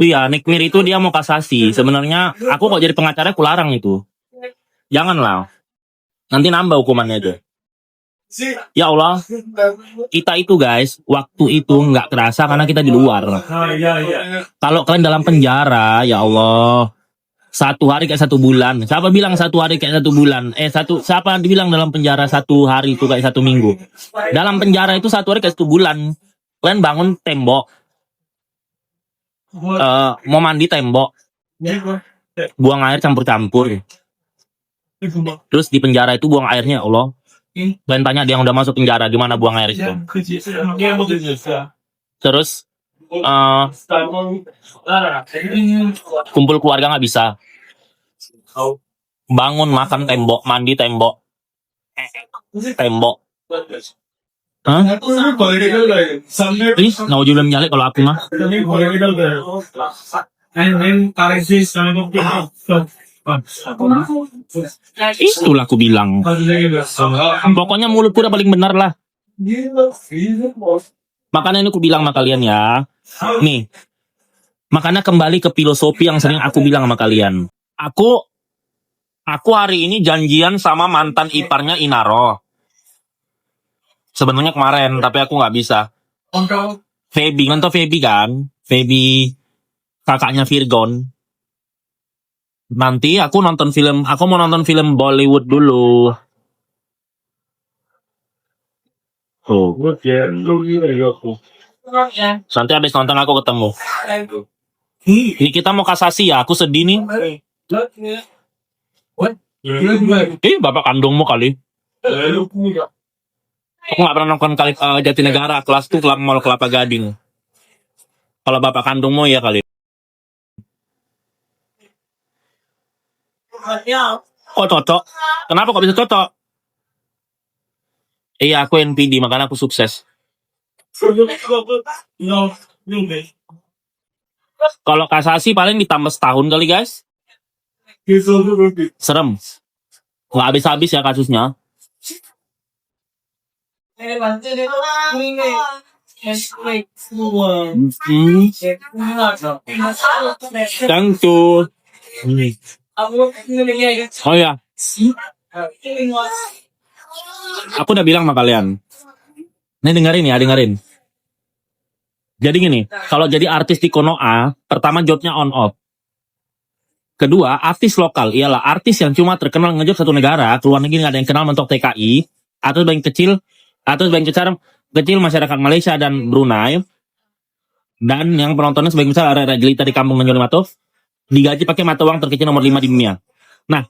Iya, Nick Mir itu dia mau kasasi. Sebenarnya aku kok jadi pengacara aku larang itu. Janganlah. Nanti nambah hukumannya itu. Ya Allah, kita itu guys, waktu itu nggak kerasa karena kita di luar. Kalau kalian dalam penjara, ya Allah, 1 hari kayak 1 bulan. Siapa bilang 1 hari kayak 1 bulan? Siapa dibilang dalam penjara 1 hari itu kayak 1 minggu? Dalam penjara itu 1 hari kayak 1 bulan. Kalian bangun tembok, mau mandi tembok, buang air campur-campur. Terus di penjara itu buang airnya, ya Allah. Kalian tanya dia yang udah masuk penjara gimana buang air itu. Terus kumpul keluarga nggak bisa. Bangun makan tembok, mandi tembok. Hah? Ih, naujubillah min dzalik kalau aku mah. Itulah aku bilang. Pokoknya mulutku udah paling benar lah. Makanya ini aku bilang sama kalian ya. Nih. Makanya kembali ke filosofi yang sering aku bilang sama kalian. Aku hari ini janjian sama mantan iparnya Inaro. Sebenarnya kemarin, tapi aku nggak bisa. Feby, nonton Feby kan? Feby kakaknya Virgon. Nanti aku mau nonton film Bollywood dulu. Oh. Nanti habis nonton aku ketemu. Ini kita mau kasasi ya, aku sedih nih. Bapak kandungmu kali. Aku nggak pernah nonton Jatinegara, kelas tuh Mall Kelapa Gading. Kalau bapak kandungmu ya kali. Oh cocok. Kenapa kok bisa cocok? Iya aku NPD, makanya aku sukses. Kalau kasasi paling ditambah setahun kali guys. Serem. Nggak habis-habis ya kasusnya. Thank you. Oh ya. Aku udah bilang sama kalian. Nih dengerin. Jadi gini, kalau jadi artis di Konoha, pertama jobnya on off. Kedua, artis lokal ialah artis yang cuma terkenal ngejob satu negara, keluar negeri nggak ada yang kenal mentok TKI, atau paling kecil masyarakat Malaysia dan Brunei, dan yang penontonnya sebagian besar area jelita di kampung Menjolimatov, digaji pakai mata uang terkecil nomor 5 di dunia. Nah,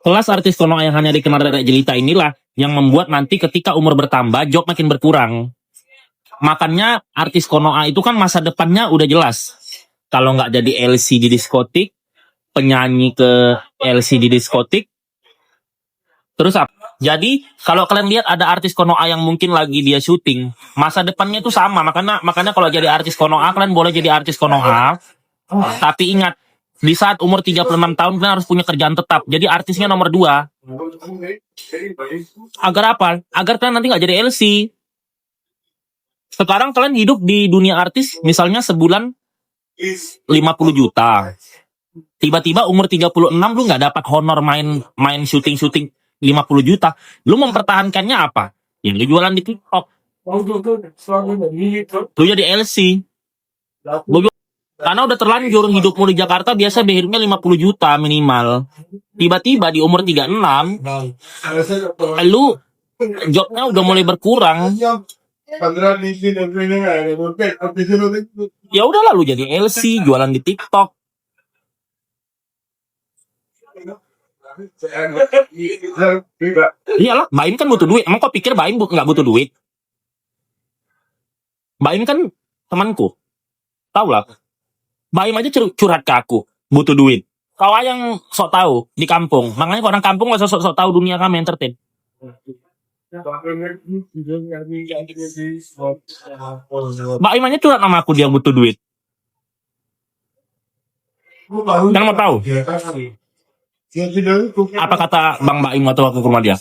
kelas artis Konoha yang hanya dikenal area jelita inilah yang membuat nanti ketika umur bertambah, job makin berkurang. Makanya artis Konoha itu kan masa depannya udah jelas. Kalau nggak jadi LC di diskotik, penyanyi ke LC di diskotik, terus apa? Jadi kalau kalian lihat ada artis Konoha yang mungkin lagi dia syuting, masa depannya itu sama. Makanya kalau jadi artis Konoha, kalian boleh jadi artis Konoha. Tapi ingat, di saat umur 36 tahun kalian harus punya kerjaan tetap. Jadi artisnya nomor 2. Agar apa? Agar kalian nanti nggak jadi LC. Sekarang kalian hidup di dunia artis, misalnya sebulan 50 juta. Tiba-tiba umur 36 lu nggak dapat honor main syuting 50 juta. Lu mempertahankannya apa? Ya lu jualan di TikTok. Lu jadi LC. Karena udah terlanjur hidupmu di Jakarta biasa hidupnya 50 juta minimal. Tiba-tiba di umur 36, lu jobnya udah mulai berkurang. Ya udah lalu jadi LC, jualan di TikTok. Iyalah, Baim kan butuh duit. Emang kok pikir Baim nggak butuh duit? Baim kan temanku. Tahu lah. Baim aja curhat ke aku, butuh duit. Kau yang sok tahu di kampung. Makanya orang kampung nggak sok tahu dunia kami entertain. Baim aja curhat sama aku dia butuh duit. Yang mau tahu? Apa kata Bang Baim waktu aku ke rumah dia?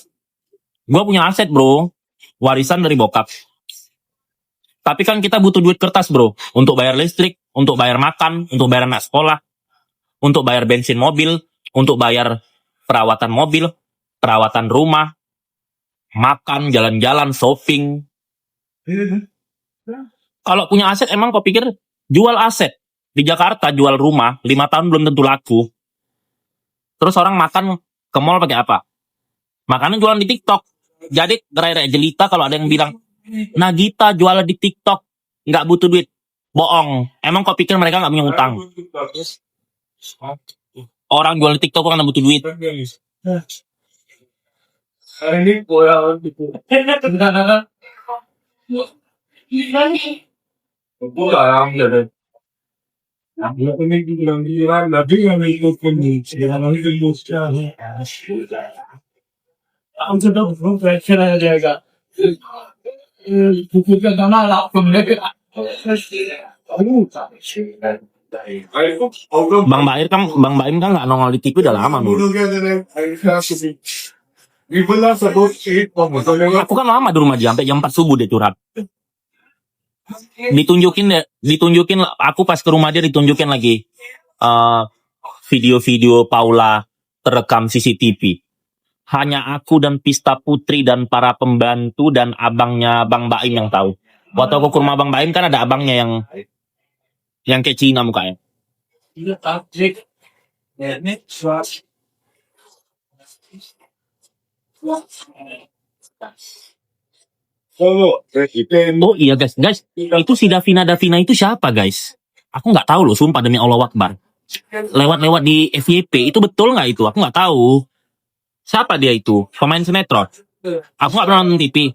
Gua punya aset bro, warisan dari bokap. Tapi kan kita butuh duit kertas bro, untuk bayar listrik, untuk bayar makan, untuk bayar anak sekolah, untuk bayar bensin mobil, untuk bayar perawatan mobil, perawatan rumah, makan, jalan-jalan, shopping. Kalau punya aset emang kau pikir jual aset di Jakarta, jual rumah 5 tahun belum tentu laku. Terus orang makan ke mall pakai apa? Makanan jualan di TikTok. Jadi gerai-gerai jelita kalau ada yang bilang, Nagita jualan di TikTok, nggak butuh duit. Bohong. Emang kau pikir mereka nggak punya utang? Orang jual di TikTok kan nggak butuh duit. Bang Baim kan nggak nongol di TV udah lama dulu. Aku kan lama di rumah dia sampai jam 4 subuh dia curhat. Ditunjukin aku pas ke rumah dia ditunjukin lagi video-video Paula terekam CCTV. Hanya aku dan Pista Putri dan para pembantu dan abangnya Bang Baim yang tahu. Waktu aku ke rumah Bang Baim kan ada abangnya yang kayak Cina mukanya. Oh iya guys, itu si Davina itu siapa guys? Aku nggak tahu loh, sumpah demi Allah Akbar. Lewat di FYP itu betul nggak itu? Aku nggak tahu. Siapa dia itu? Pemain sinetron. Aku nggak pernah nonton TV.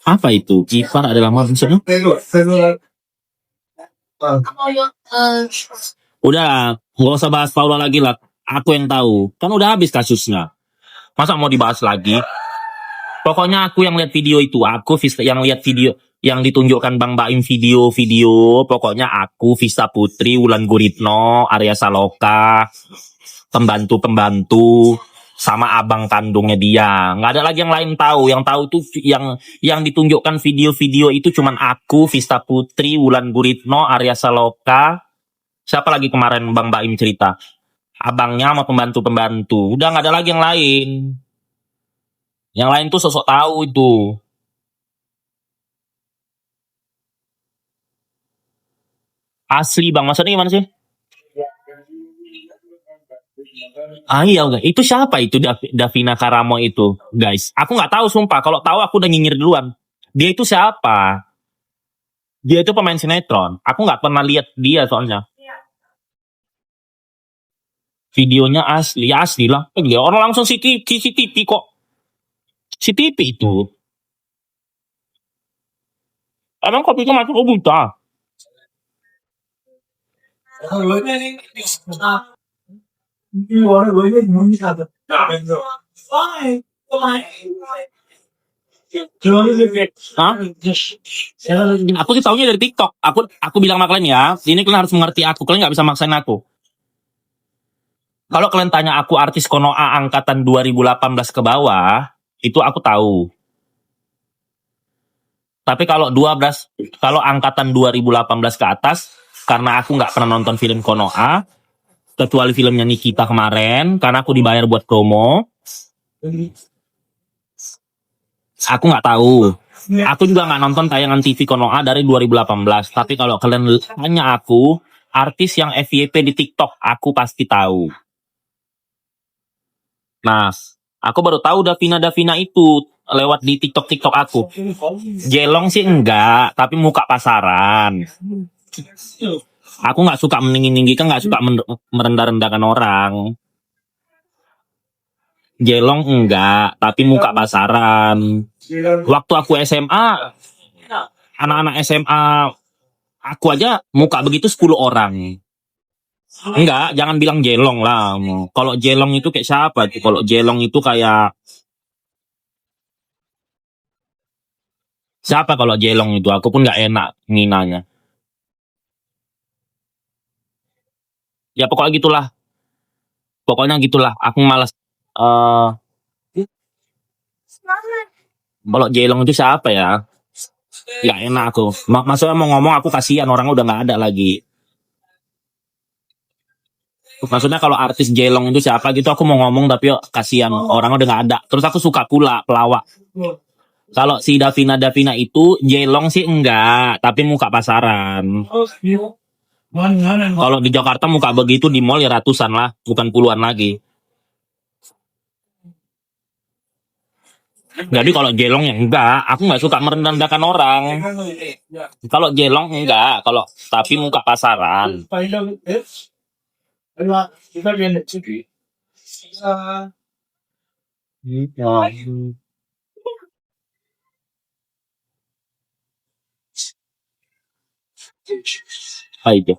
Apa itu? Gifar adalah maksudnya? Udah, nggak usah bahas Paula lagi lah. Aku yang tahu. Kan udah habis kasusnya. Masa mau dibahas lagi? Pokoknya aku yang lihat video itu. Aku yang lihat video yang ditunjukkan Bang Baim video. Pokoknya aku, Vista Putri, Wulan Guritno, Arya Saloka, pembantu, sama abang kandungnya dia. Nggak ada lagi yang lain tahu. Yang tahu tuh yang ditunjukkan video-video itu cuman aku, Vista Putri, Wulan Guritno, Arya Saloka. Siapa lagi kemarin Bang Baim cerita? Abangnya sama pembantu. Udah nggak ada lagi yang lain. Yang lain tuh sosok tahu itu. Asli Bang, maksudnya gimana sih? Iya, itu siapa itu Davina Karamo itu, guys? Aku nggak tahu sumpah. Kalau tahu aku udah nyinyir duluan. Dia itu siapa? Dia itu pemain sinetron. Aku nggak pernah lihat dia soalnya. Videonya asli lah. Dia orang langsung CCTV kok. CCTV itu. Emang kok pikir masuk buta? Hah? Aku sih taunya dari TikTok. Aku bilang sama kalian ya, ini kalian harus mengerti aku. Kalian nggak bisa maksain aku. Kalau kalian tanya aku artis Konoha angkatan 2018 ke bawah, itu aku tahu. Tapi kalau angkatan 2018 ke atas, karena aku nggak pernah nonton film Konoha, kecuali filmnya Nikita kemarin, karena aku dibayar buat promo. Aku nggak tahu. Aku juga nggak nonton tayangan TV Konoha dari 2018. Tapi kalau kalian tanya aku, artis yang FYP di TikTok, aku pasti tahu. Nah, aku baru tahu Davina itu lewat di TikTok aku. Jelong sih enggak, tapi muka pasaran. Aku nggak suka meninggi-ninggikan, nggak suka merendah-rendahkan orang. Jelong enggak, tapi muka pasaran. Waktu aku SMA, anak-anak SMA, aku aja muka begitu 10 orang. Enggak, jangan bilang jelong lah. Kalau jelong itu kayak siapa? Kalau jelong itu kayak siapa kalau jelong itu? Aku pun nggak enak nginanya. Ya pokoknya gitulah. Aku malas. Kalau Jelong itu siapa ya? Gak enak aku. Maksudnya mau ngomong aku kasihan orang udah nggak ada lagi. Maksudnya kalau artis Jelong itu siapa gitu aku mau ngomong tapi kasihan orang udah nggak ada. Terus aku suka pula pelawak. Kalau si Davina Davina itu Jelong sih enggak, tapi muka pasaran. Kalau di Jakarta muka begitu di mall ya ratusan lah, bukan puluhan lagi. Jadi kalau Jelong ya enggak, aku nggak suka merendahkan orang. Kalau Jelong enggak, kalau tapi muka pasaran. Apa itu?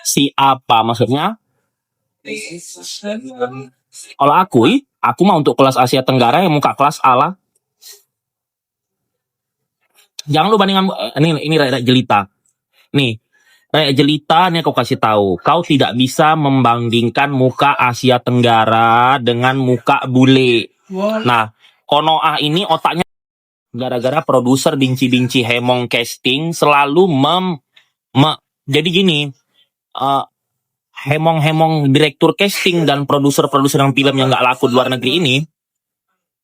Si apa maksudnya? Kalau aku mah untuk kelas Asia Tenggara yang muka kelas A lah. Jangan lu bandingkan ini rakyat jelita. Nih, rakyat jelita nih aku kasih tahu. Kau tidak bisa membandingkan muka Asia Tenggara dengan muka bule. Nah, Konoha ini otaknya gara-gara produser binci-binci Hemong Casting selalu jadi gini, Hemong direktur casting dan produser-produser yang film yang nggak laku di luar negeri ini,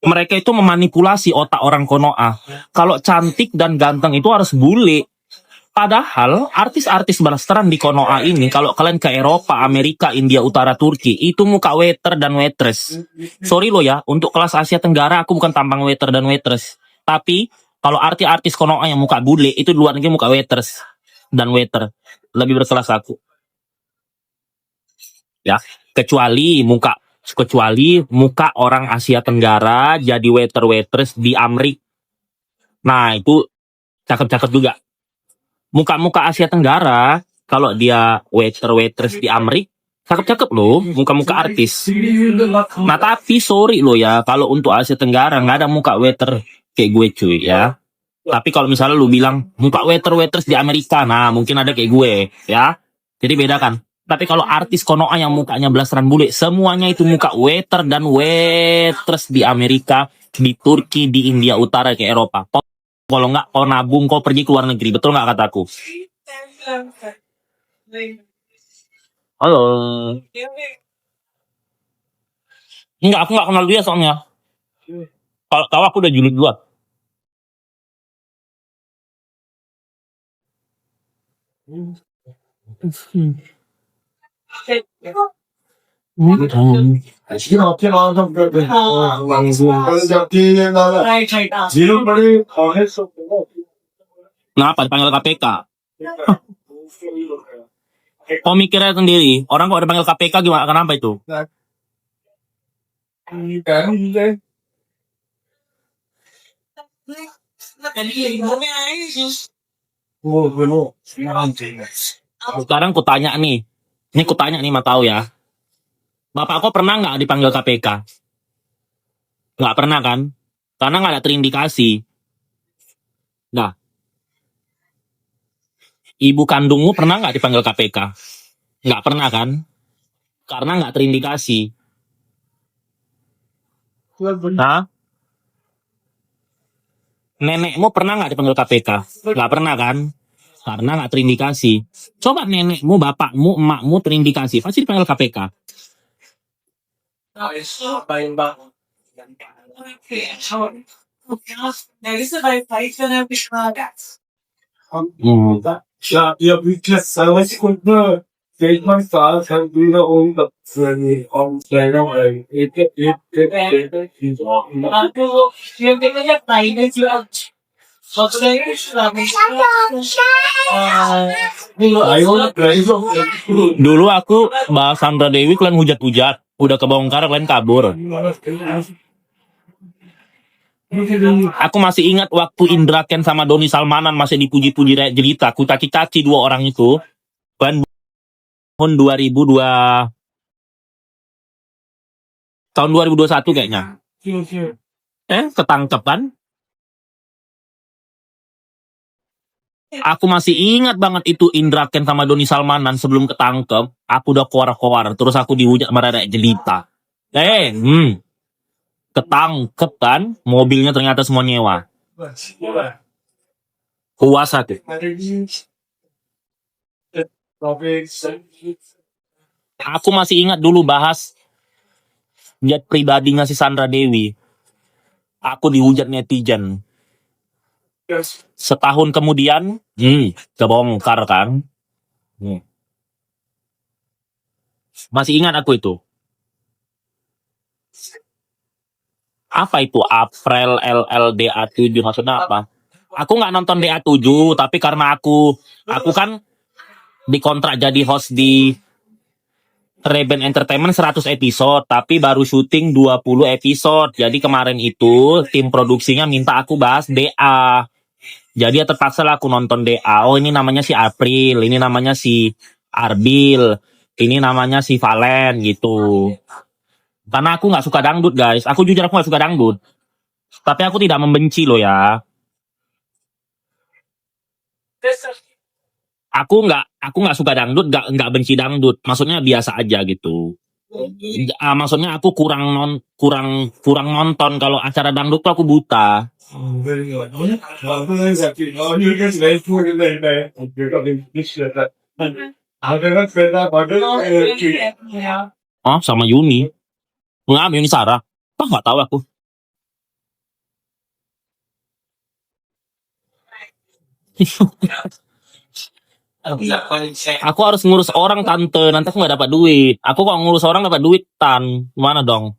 mereka itu memanipulasi otak orang Konoha. Kalau cantik dan ganteng itu harus bule. Padahal artis-artis blasteran di Konoha ini, kalau kalian ke Eropa, Amerika, India Utara, Turki, itu muka waiter dan waitress. Sorry lo ya, untuk kelas Asia Tenggara aku bukan tampang waiter dan waitress. Tapi kalau artis-artis Konoha yang muka bule, itu di luar negeri muka waiters dan waiter. Lebih berkelas aku. Ya, kecuali muka orang Asia Tenggara jadi waiter waitress di Amrik. Nah, itu cakep-cakep juga. Muka-muka Asia Tenggara kalau dia waiter waitress di Amrik cakep-cakep loh, muka-muka artis. Nah, tapi sorry loh ya, kalau untuk Asia Tenggara nggak ada muka waiter kayak gue cuy ya. Tapi kalau misalnya lu bilang muka waiter waitress di Amerika, nah mungkin ada kayak gue ya. Jadi beda kan. Tapi kalau artis Konoha yang mukanya blasteran bule, semuanya itu muka waiter dan waitress di Amerika, di Turki, di India Utara, ke Eropa. Kalau nggak, kau nabung, kau pergi ke luar negeri. Betul nggak kataku? Halo. Enggak, aku nggak kenal dia soalnya. Kalau tahu aku udah julid duluan. Kenapa dipanggil KPK? Kau mikirnya sendiri, orang kok dipanggil KPK gimana? Kenapa itu? Sekarang kutanya nih, mau tahu ya. Bapak kok pernah nggak dipanggil KPK? Nggak pernah kan? Karena nggak ada terindikasi. Nah, ibu kandungmu pernah nggak dipanggil KPK? Nggak pernah kan? Karena nggak terindikasi. Nah, nenekmu pernah nggak dipanggil KPK? Nggak pernah kan? Karena nggak terindikasi. Coba nenekmu, bapakmu, emakmu terindikasi, pasti dipanggil KPK. Dulu aku bahas Sandra Dewi kalian hujat-hujat, udah kebongkar kalian kabur. Aku masih ingat waktu Indra Ken sama Doni Salmanan masih dipuji-puji rakyat jelita. Aku caci-caci dua orang itu. Tahun 2021 kayaknya. Ketangkep kan? Aku masih ingat banget itu Indra Ken sama Doni Salmanan sebelum ketangkep. Aku udah keluar-keluar. Terus aku dihujat sama rakyat jelita. Ketangkep kan, mobilnya ternyata semua nyewa. Puas aku. Aku masih ingat dulu bahas jet pribadinya si Sandra Dewi. Aku dihujat netizen. Setahun kemudian, kebongkar kan. Masih ingat aku itu. Apa itu April LLDA7 maksudnya apa? Aku nggak nonton DA7, tapi karena aku kan dikontrak jadi host di Reben Entertainment 100 episode, tapi baru syuting 20 episode. Jadi kemarin itu tim produksinya minta aku bahas DA. Jadi ya terpaksa lah aku nonton DA. Oh, ini namanya si April, ini namanya si Arbil, ini namanya si Valen gitu. Karena aku nggak suka dangdut, guys. Aku jujur aku nggak suka dangdut. Tapi aku tidak membenci loh ya. Aku nggak suka dangdut, nggak benci dangdut. Maksudnya biasa aja gitu. Maksudnya aku kurang nonton kalau acara dangdut tuh aku buta. Oh, sama Yuni. Nggak, Yuni Sarah. Oh, nggak tahu aku. Aku harus ngurus orang, tante. Nanti aku nggak dapat duit. Aku kalau ngurus orang dapat duit, tan. Gimana dong?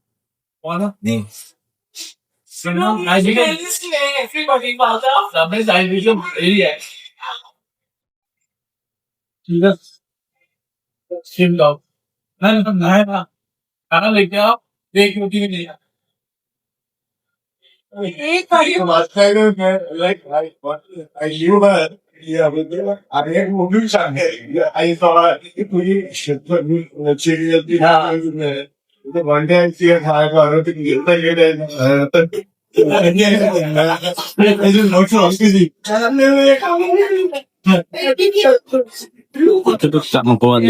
Itu tuh tak mengkuat.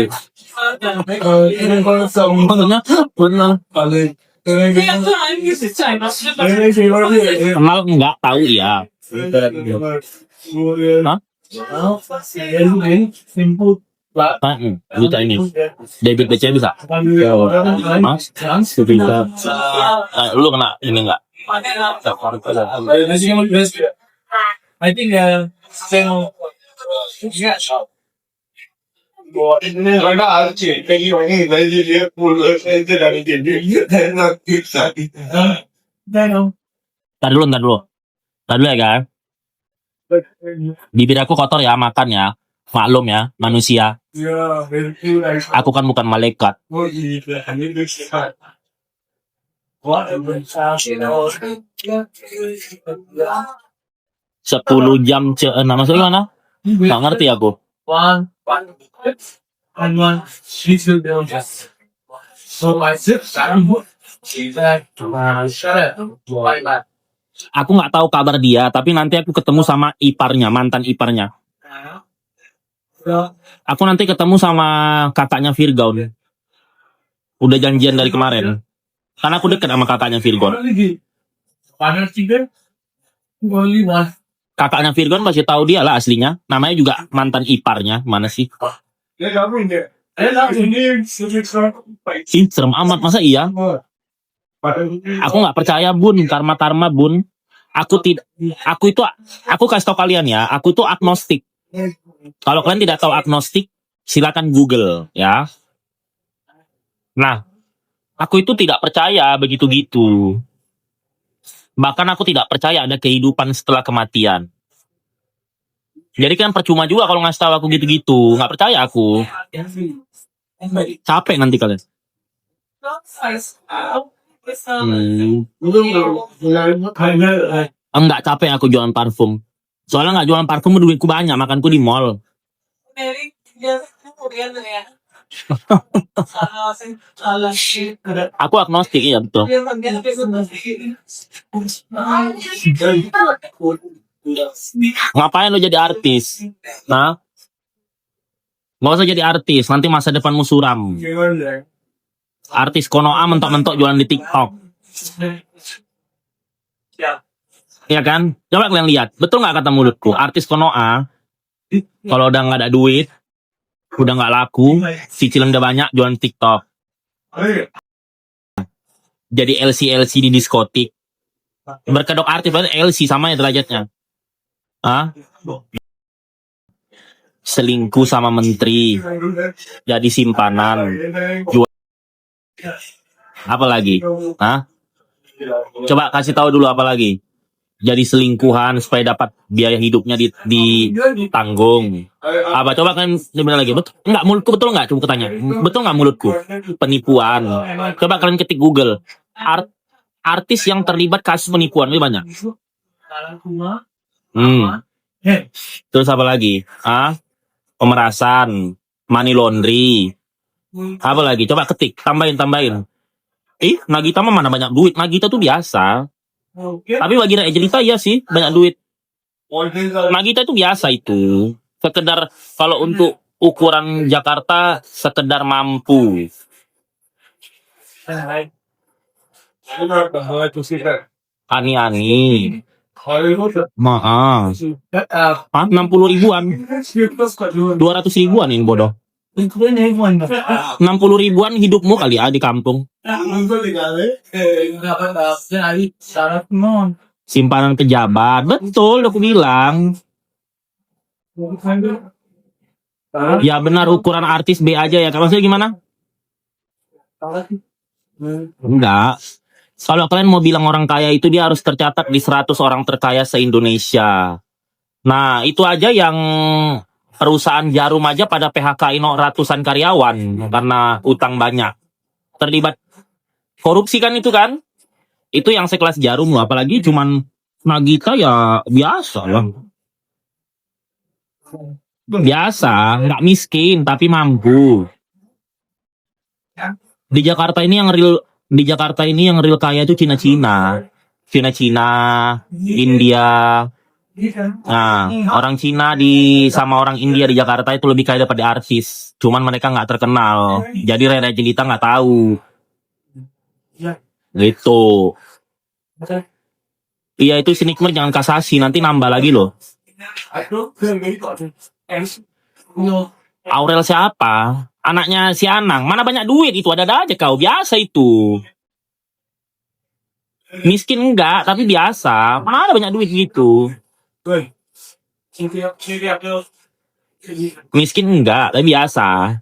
Maksudnya benar. Kenal nggak tahu ya. Hah? Bisa ini. Debit BC bisa. Mas, bisa. Lu kena ini nggak? I think Ntar dulu ya kan. Bibir aku kotor ya, makan ya. Maklum ya, manusia. Aku kan bukan malaikat. 10 jam nah maksudnya gimana? Nggak ngerti aku. Aku nggak tahu kabar dia, tapi nanti aku ketemu sama iparnya, mantan iparnya. Aku nanti ketemu sama kakaknya Virgaun. Udah janjian dari kemarin. Karena aku dekat sama kakaknya Virgon. Kakaknya Virgon pasti tahu dia lah aslinya. Namanya juga mantan iparnya. Mana sih? Ih, serem amat. Masa iya? Aku nggak percaya, Bun. Karma Bun. Aku kasih tau kalian ya. Aku tuh agnostik. Kalau kalian tidak tahu agnostik, silakan Google ya. Nah, aku itu tidak percaya begitu-gitu. Bahkan aku tidak percaya ada kehidupan setelah kematian. Jadi kan percuma juga kalau ngasih tahu aku gitu-gitu. Nggak percaya aku. Capek nanti kalian. Enggak capek aku jualan parfum. Soalnya nggak jualan parfum, duitku banyak, makanku di mall. Aku agnostik, iya betul. Ngapain lo jadi artis? Nah, nggak usah jadi artis, nanti masa depanmu suram. Artis Konoha mentok-mentok jualan di TikTok. Ya kan? Coba kalian lihat, betul nggak kata mulutku? Artis Konoha kalau udah nggak ada duit, udah nggak laku, cicilan udah banyak, jualan TikTok, jadi LC di diskotik. Berkedok artis berarti LC sama ya derajatnya. Ah, selingkuh sama menteri, jadi simpanan, jual apa lagi? Hah? Coba kasih tahu dulu apa lagi? Jadi selingkuhan supaya dapat biaya hidupnya ditanggung. Apa coba kan sebentar lagi? Betul nggak mulutku, betul nggak? Coba tanya. Betul nggak mulutku? Penipuan. Coba kalian ketik Google. Artis yang terlibat kasus penipuan lebih banyak. Terus apa lagi? Pemerasan, money laundry. Apa lagi? Coba ketik, tambahin. Nagita mah mana banyak duit? Nagita tuh biasa. Tapi bagi rakyat jelita iya sih banyak duit. Nagita itu biasa itu. Sekedar kalau untuk ukuran Jakarta sekedar mampu. Ani-ani. Maaf. 60 ribuan. 200 ribuan ini bodoh. 60 ribuan hidupmu kali di kampung. Simpanan pejabat. Betul aku bilang. Ya benar, ukuran artis B aja ya. Maksudnya gimana? Enggak. Kalau kalian mau bilang orang kaya itu dia harus tercatat di 100 orang terkaya se-Indonesia. Nah, itu aja yang perusahaan Jarum aja pada PHK-in ratusan karyawan karena utang banyak. Terlibat korupsi kan itu kan? Itu yang sekelas Jarum loh, apalagi cuman Nagita ya biasa lah. Biasa, nggak miskin tapi mampu. Di Jakarta ini yang real kaya itu Cina-Cina, India. Nah, orang Cina sama orang India di Jakarta itu lebih kaya daripada artis. Cuman mereka nggak terkenal. Jadi rakyat jelita nggak tahu. Gitu. Iya itu si Nikmer jangan kasasi, nanti nambah lagi loh. Aurel siapa? Anaknya si Anang. Mana banyak duit itu, ada aja kau. Biasa itu. Miskin enggak, tapi biasa. Mana ada banyak duit gitu. Miskin enggak, tapi biasa.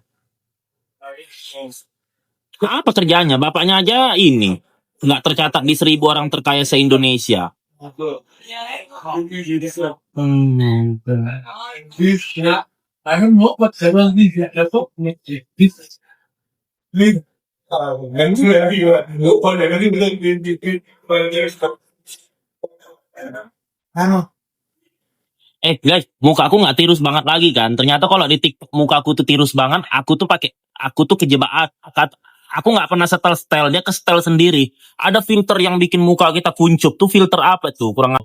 Apa kerjanya? Bapaknya aja ini. Nggak tercatat di 1000 orang terkaya se-Indonesia. Guys, muka aku nggak tirus banget lagi kan? Ternyata kalau di TikTok muka aku tuh tirus banget, aku tuh kejebak. Aku nggak pernah setel, dia ke setel sendiri. Ada filter yang bikin muka kita kuncup, tuh filter apa tuh? Kurang.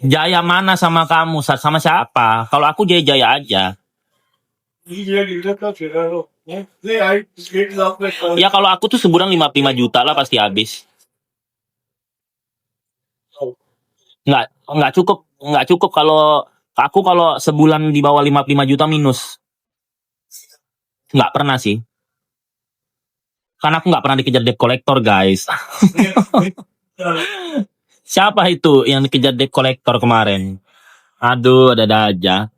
Jaya mana sama kamu? Sama siapa? Kalau aku Jaya aja. Ya kalau aku tuh sebulan 55 juta lah pasti habis. Nggak cukup kalau sebulan di bawah 55 juta minus. Nggak pernah sih. Karena aku nggak pernah dikejar debt collector, guys. Siapa itu yang dikejar debt collector kemarin? Aduh, ada aja.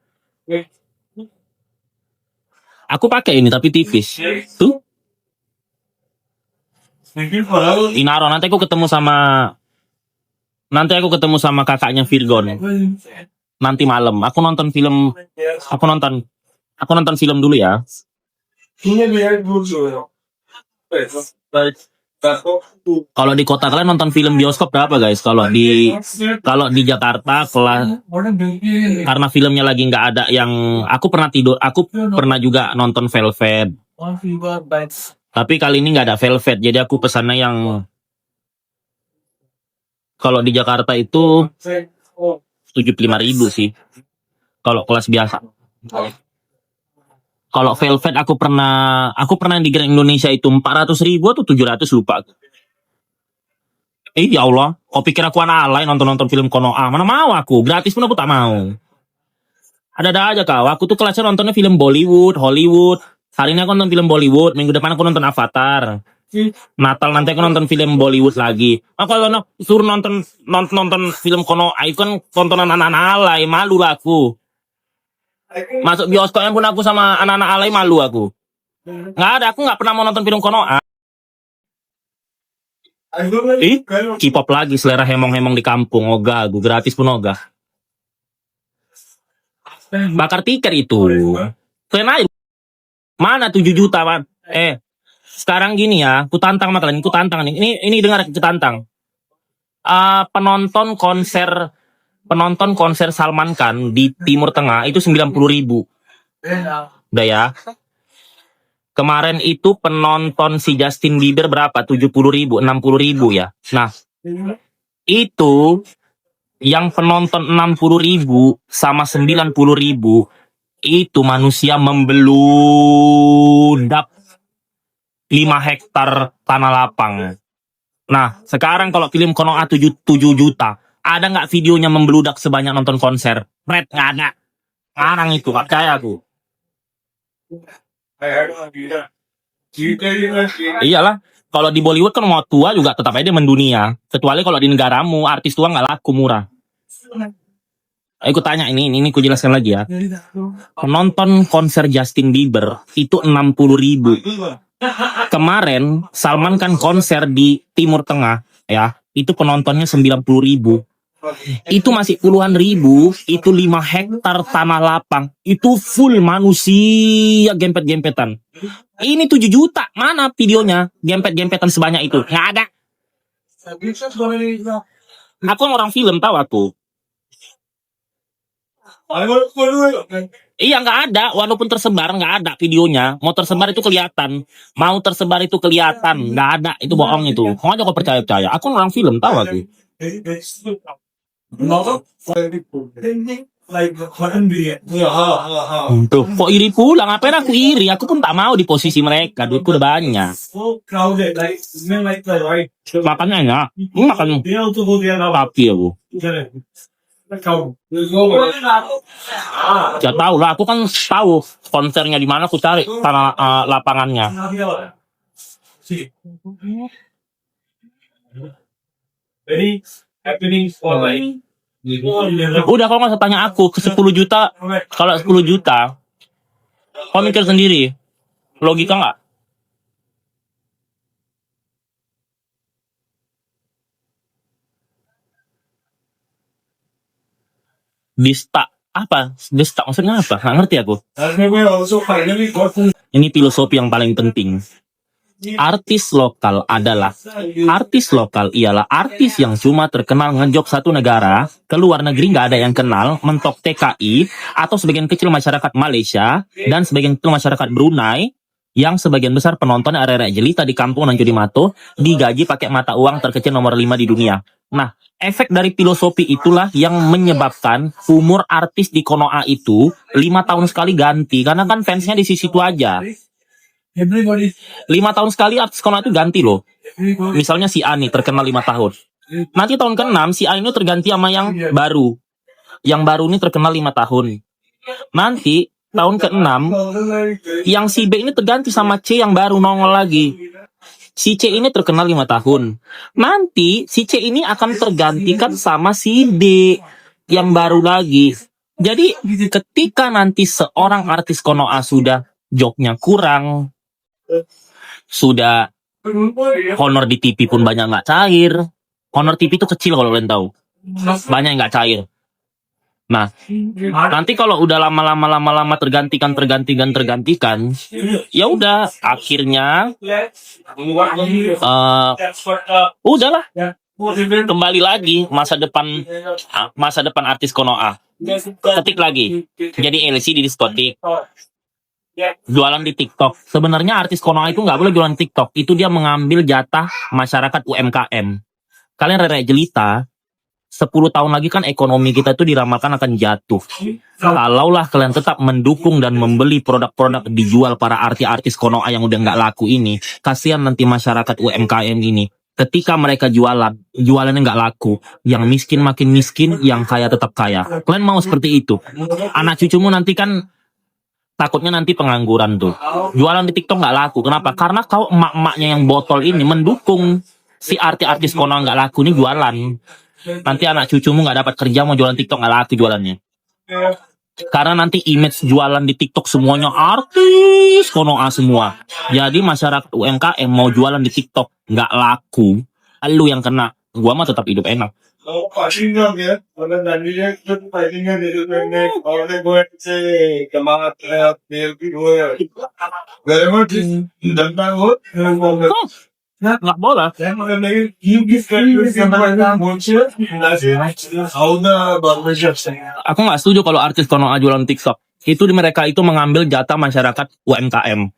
Aku pakai ini tapi tipis. Tuh. Inaro, nanti aku ketemu sama kakaknya Virgon. Nanti malam. Aku nonton film dulu ya. Kalau di kota kalian nonton film bioskop berapa, guys? Kalau di Jakarta karena filmnya lagi nggak ada yang aku pernah juga nonton Velvet. Tapi kali ini nggak ada Velvet, jadi aku pesannya yang kalau di Jakarta itu 75.000 sih. Kalau kelas biasa. Kalau Velvet aku pernah di Grand Indonesia itu 400.000 atau 700 lupa. Ya Allah, kau pikir aku anak alay nonton film Konoha? Mana mau aku, gratis pun aku tak mau. Ada aja kau, aku tuh kelasnya nontonnya film Bollywood, Hollywood. Hari ini aku nonton film Bollywood, minggu depan aku nonton Avatar. Natal nanti aku nonton film Bollywood lagi. Aku kalau suruh nonton film Konoha, itu kan tontonan anak-anak alay, malu lah aku. Masuk bioskopnya pun aku sama anak-anak alay malu aku. Nggak ada, aku nggak pernah mau nonton film Konoha. K-pop lagi, selera hemong-hemong di kampung, ogah, gue gratis pun ogah. Bakar tiket itu. Keren aja. Mana 7 juta, man? Sekarang gini ya, ku tantang kalian, ku tantang nih. Ini dengar, ku tantang. Penonton konser Salman Khan di Timur Tengah itu 90.000. Udah ya. Kemarin itu penonton si Justin Bieber berapa? 70.000, 60.000 ya. Nah, itu yang penonton 60.000 sama 90.000 itu manusia membeludak 5 hektar tanah lapang. Nah, sekarang kalau film Konoha 7 juta, ada nggak videonya membeludak sebanyak nonton konser? Red, nggak ada. Sekarang itu, nggak percaya aku. Iyalah, kalau di Bollywood kan mau tua juga tetap aja dia mendunia. Kecuali kalau di negaramu artis tua nggak laku murah. Ayo ku tanya ini ku jelaskan lagi ya. Penonton konser Justin Bieber itu 60.000. Kemarin Salman Khan konser di Timur Tengah ya, itu penontonnya 90.000. Itu masih puluhan ribu, itu 5 hektar tanah lapang, itu full manusia gempet-gempetan. Ini 7 juta, mana videonya gempet-gempetan sebanyak itu? Nggak ada. Aku orang film, tahu aku. Iya, nggak ada, walaupun tersebar nggak ada videonya. Mau tersebar itu kelihatan, nggak ada, itu bohong itu. Kok aja kau percaya? Aku orang film, tahu aku. Tuh, kok iri pula? Ngapain aku iri? Aku pun tak mau di posisi mereka. Duitku udah banyak. Makannya enak. Makan tapi aku. Ya tahu lah. Aku kan tahu konsernya di mana. Aku cari tanah lapangannya. Udah, kalau nggak usah tanya aku ke 10 juta. Kalau 10 juta, kau mikir sendiri. Logika nggak? Dista apa? Dista maksudnya apa? Nggak ngerti aku. Ini filosofi yang paling penting. Artis lokal ialah artis yang cuma terkenal ngejok satu negara, ke luar negeri nggak ada yang kenal, mentok TKI, atau sebagian kecil masyarakat Malaysia, dan sebagian kecil masyarakat Brunei, yang sebagian besar penontonnya area jelita di kampung Nanjudi Mato, digaji pakai mata uang terkecil nomor 5 di dunia. Nah, efek dari filosofi itulah yang menyebabkan umur artis di Konoha itu 5 tahun sekali ganti, karena kan fansnya di situ aja. 5 tahun sekali artis Konoha itu ganti loh. Misalnya si Ani terkenal 5 tahun. Nanti tahun ke-6 si Ani itu terganti sama yang baru. Yang baru ini terkenal 5 tahun. Nanti tahun ke-6 yang si B ini terganti sama C yang baru nongol lagi. Si C ini terkenal 5 tahun. Nanti si C ini akan tergantikan sama si D yang baru lagi. Jadi ketika nanti seorang artis Konoha sudah joknya kurang, sudah honor di TV pun banyak nggak cair. Honor TV itu kecil kalau kalian tahu, banyak nggak cair. Nah, nanti kalau udah lama tergantikan, ya udah akhirnya udahlah, kembali lagi masa depan artis Konoha. Ketik lagi, jadi LC di diskotik. Jualan di TikTok. Sebenarnya artis Konoha itu nggak boleh jualan TikTok. Itu dia mengambil jatah masyarakat UMKM. Kalian rere jelita, 10 tahun lagi kan ekonomi kita itu diramalkan akan jatuh. Kalaulah kalian tetap mendukung dan membeli produk-produk dijual para artis-artis Konoha yang udah nggak laku ini, kasihan nanti masyarakat UMKM ini. Ketika mereka jualannya nggak laku, yang miskin makin miskin, yang kaya tetap kaya. Kalian mau seperti itu? Anak cucumu nanti kan takutnya nanti pengangguran tuh. Jualan di TikTok nggak laku. Kenapa? Karena kau emak-emaknya yang botol ini mendukung si artis-artis Konoha nggak laku ini jualan. Nanti anak cucumu nggak dapat kerja mau jualan TikTok nggak laku jualannya. Karena nanti image jualan di TikTok semuanya artis Konoha semua. Jadi masyarakat UMKM mau jualan di TikTok nggak laku, lu yang kena. Gua mah tetap hidup enak. Nggak boleh. Aku nggak setuju kalau artis Konoha jualan TikTok. Itu mereka itu mengambil jatah masyarakat UMKM.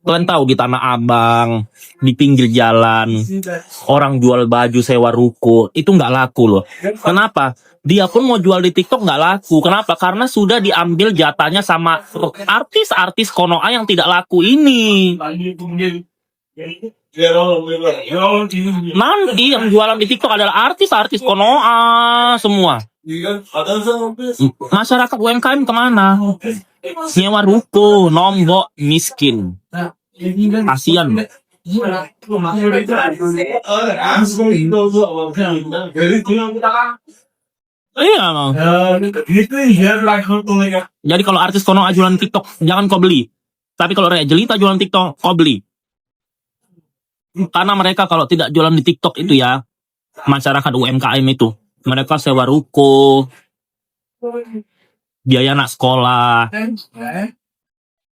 Kalian tahu di Tanah Abang, di pinggir jalan, orang jual baju sewa ruko, itu nggak laku loh. Kenapa? Dia pun mau jual di TikTok nggak laku. Kenapa? Karena sudah diambil jatahnya sama artis-artis Konoha yang tidak laku ini. Nanti yang jualan di TikTok adalah artis-artis Konoha semua. Masyarakat UMKM kemana? Nyewa ruko, nombok, miskin. Kasian. Iya. Jadi kalau artis Konoha jualan TikTok, jangan kau beli. Tapi kalau Rek Jelita jualan TikTok, kau beli. Karena mereka kalau tidak jualan di TikTok itu ya, masyarakat UMKM itu, mereka sewa ruko, biaya anak sekolah,